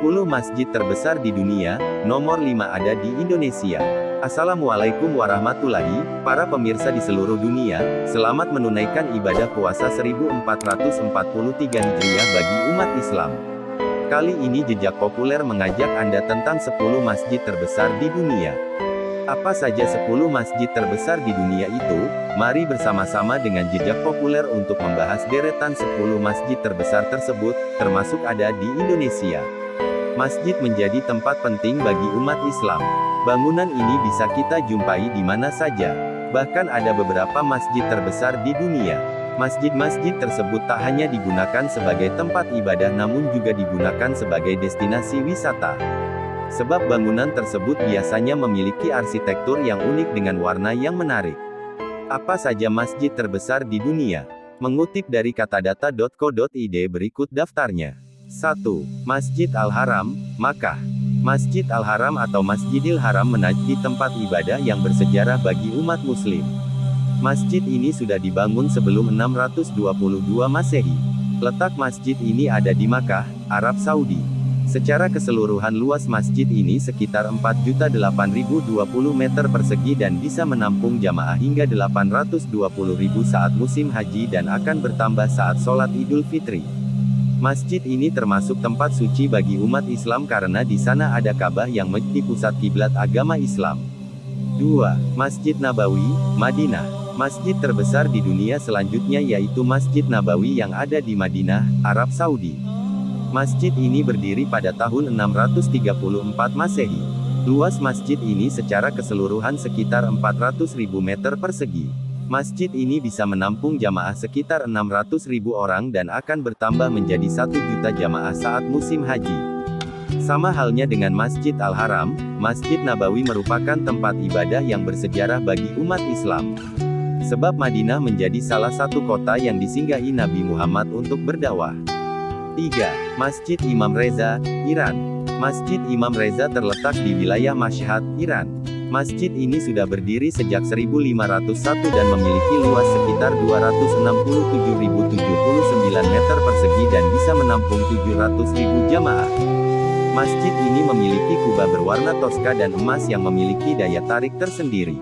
10 masjid terbesar di dunia, nomor 5 ada di Indonesia. Assalamualaikum warahmatullahi, para pemirsa di seluruh dunia, selamat menunaikan ibadah puasa 1443 Hijriah bagi umat Islam. Kali ini jejak populer mengajak Anda tentang 10 masjid terbesar di dunia. Apa saja 10 masjid terbesar di dunia itu? Mari bersama-sama dengan jejak populer untuk membahas deretan 10 masjid terbesar tersebut, termasuk ada di Indonesia. Masjid menjadi tempat penting bagi umat Islam. Bangunan ini bisa kita jumpai di mana saja. Bahkan ada beberapa masjid terbesar di dunia. Masjid-masjid tersebut tak hanya digunakan sebagai tempat ibadah namun juga digunakan sebagai destinasi wisata. Sebab bangunan tersebut biasanya memiliki arsitektur yang unik dengan warna yang menarik. Apa saja masjid terbesar di dunia? Mengutip dari katadata.co.id berikut daftarnya. 1. Masjid Al-Haram, Makkah. Masjid Al-Haram atau Masjidil Haram menjadi tempat ibadah yang bersejarah bagi umat muslim. Masjid ini sudah dibangun sebelum 622 Masehi. Letak masjid ini ada di Makkah, Arab Saudi. Secara keseluruhan luas masjid ini sekitar 4.008.020 meter persegi dan bisa menampung jamaah hingga 820.000 saat musim haji dan akan bertambah saat sholat Idul Fitri. Masjid ini termasuk tempat suci bagi umat Islam karena di sana ada Ka'bah yang menjadi pusat kiblat agama Islam. 2. Masjid Nabawi, Madinah. Masjid terbesar di dunia selanjutnya yaitu Masjid Nabawi yang ada di Madinah, Arab Saudi. Masjid ini berdiri pada tahun 634 Masehi. Luas masjid ini secara keseluruhan sekitar 400.000 meter persegi. Masjid ini bisa menampung jamaah sekitar 600.000 orang dan akan bertambah menjadi 1 juta jamaah saat musim haji. Sama halnya dengan Masjid Al-Haram, Masjid Nabawi merupakan tempat ibadah yang bersejarah bagi umat Islam. Sebab Madinah menjadi salah satu kota yang disinggahi Nabi Muhammad untuk berdakwah. 3. Masjid Imam Reza, Iran. Masjid Imam Reza terletak di wilayah Mashhad, Iran. Masjid ini sudah berdiri sejak 1501 dan memiliki luas sekitar 267.079 meter persegi dan bisa menampung 700.000 jamaah. Masjid ini memiliki kubah berwarna toska dan emas yang memiliki daya tarik tersendiri.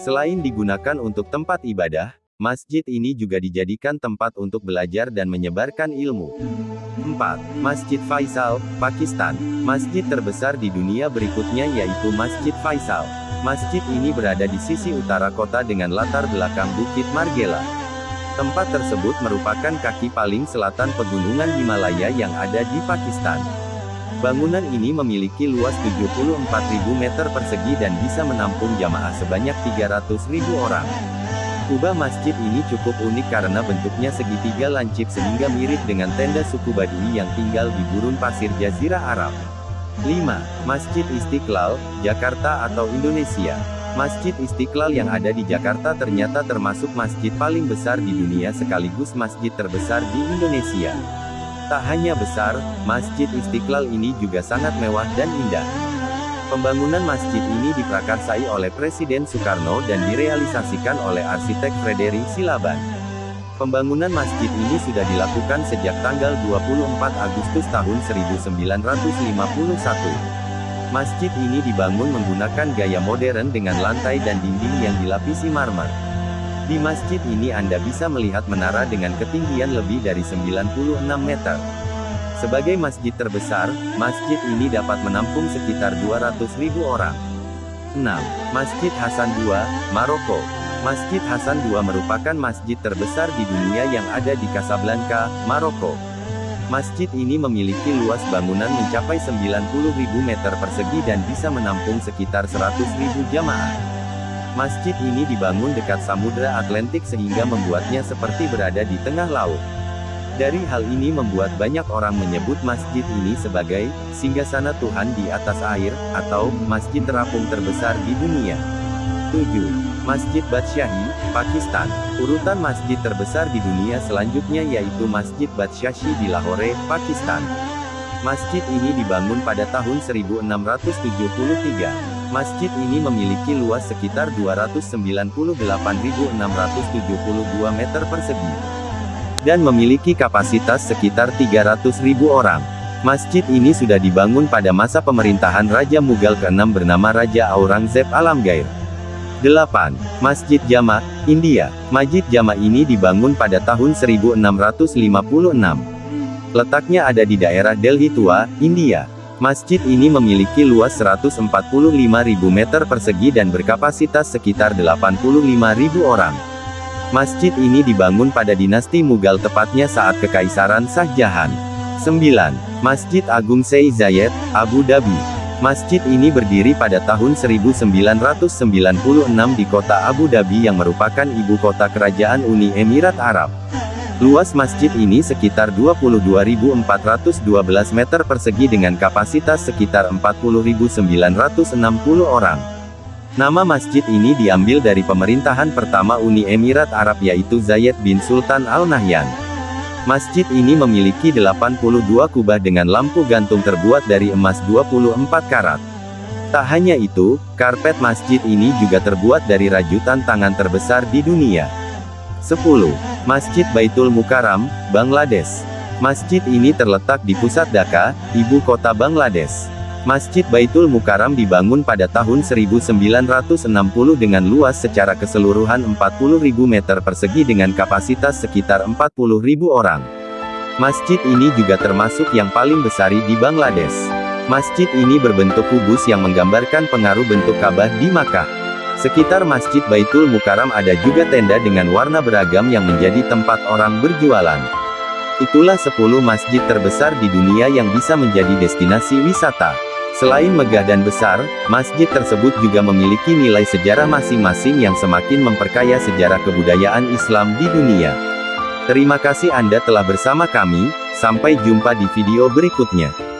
Selain digunakan untuk tempat ibadah, masjid ini juga dijadikan tempat untuk belajar dan menyebarkan ilmu. 4. Masjid Faisal, Pakistan. Masjid terbesar di dunia berikutnya yaitu Masjid Faisal. Masjid ini berada di sisi utara kota dengan latar belakang Bukit Margela. Tempat tersebut merupakan kaki paling selatan pegunungan Himalaya yang ada di Pakistan. Bangunan ini memiliki luas 74.000 meter persegi dan bisa menampung jamaah sebanyak 300.000 orang. Kubah masjid ini cukup unik karena bentuknya segitiga lancip sehingga mirip dengan tenda suku Badui yang tinggal di gurun pasir Jazirah Arab. 5. Masjid Istiqlal, Jakarta atau Indonesia. Masjid Istiqlal yang ada di Jakarta ternyata termasuk masjid paling besar di dunia sekaligus masjid terbesar di Indonesia. Tak hanya besar, Masjid Istiqlal ini juga sangat mewah dan indah. Pembangunan masjid ini diprakarsai oleh Presiden Soekarno dan direalisasikan oleh arsitek Frederick Silaban. Pembangunan masjid ini sudah dilakukan sejak tanggal 24 Agustus tahun 1951. Masjid ini dibangun menggunakan gaya modern dengan lantai dan dinding yang dilapisi marmer. Di masjid ini Anda bisa melihat menara dengan ketinggian lebih dari 96 meter. Sebagai masjid terbesar, masjid ini dapat menampung sekitar 200.000 orang. 6. Masjid Hasan II, Maroko. Masjid Hasan II merupakan masjid terbesar di dunia yang ada di Casablanca, Maroko. Masjid ini memiliki luas bangunan mencapai 90.000 meter persegi dan bisa menampung sekitar 100.000 jamaah. Masjid ini dibangun dekat Samudra Atlantik sehingga membuatnya seperti berada di tengah laut. Dari hal ini membuat banyak orang menyebut masjid ini sebagai singgasana Tuhan di atas air, atau masjid terapung terbesar di dunia. 7. Masjid Badshahi, Pakistan. Urutan masjid terbesar di dunia selanjutnya yaitu Masjid Badshahi di Lahore, Pakistan. Masjid ini dibangun pada tahun 1673. Masjid ini memiliki luas sekitar 298.672 meter persegi. Dan memiliki kapasitas sekitar 300.000 orang. Masjid ini sudah dibangun pada masa pemerintahan Raja Mughal ke-6 bernama Raja Aurangzeb Alamgir. 8. Masjid Jama, India. Masjid Jama ini dibangun pada tahun 1656. Letaknya ada di daerah Delhi Tua, India. Masjid ini memiliki luas 145.000 meter persegi dan berkapasitas sekitar 85.000 orang. Masjid ini dibangun pada dinasti Mughal tepatnya saat Kekaisaran Shah Jahan. 9. Masjid Agung Sheikh Zayed, Abu Dhabi. Masjid ini berdiri pada tahun 1996 di kota Abu Dhabi yang merupakan ibu kota kerajaan Uni Emirat Arab. Luas masjid ini sekitar 22.412 meter persegi dengan kapasitas sekitar 40.960 orang. Nama masjid ini diambil dari pemerintahan pertama Uni Emirat Arab yaitu Zayed bin Sultan Al Nahyan. Masjid ini memiliki 82 kubah dengan lampu gantung terbuat dari emas 24 karat. Tak hanya itu, karpet masjid ini juga terbuat dari rajutan tangan terbesar di dunia. 10. Masjid Baitul Mukarram, Bangladesh. Masjid ini terletak di pusat Dhaka, ibu kota Bangladesh. Masjid Baitul Mukarram dibangun pada tahun 1960 dengan luas secara keseluruhan 40.000 meter persegi dengan kapasitas sekitar 40.000 orang. Masjid ini juga termasuk yang paling besar di Bangladesh. Masjid ini berbentuk kubus yang menggambarkan pengaruh bentuk Ka'bah di Makkah. Sekitar Masjid Baitul Mukarram ada juga tenda dengan warna beragam yang menjadi tempat orang berjualan. Itulah 10 masjid terbesar di dunia yang bisa menjadi destinasi wisata. Selain megah dan besar, masjid tersebut juga memiliki nilai sejarah masing-masing yang semakin memperkaya sejarah kebudayaan Islam di dunia. Terima kasih Anda telah bersama kami, sampai jumpa di video berikutnya.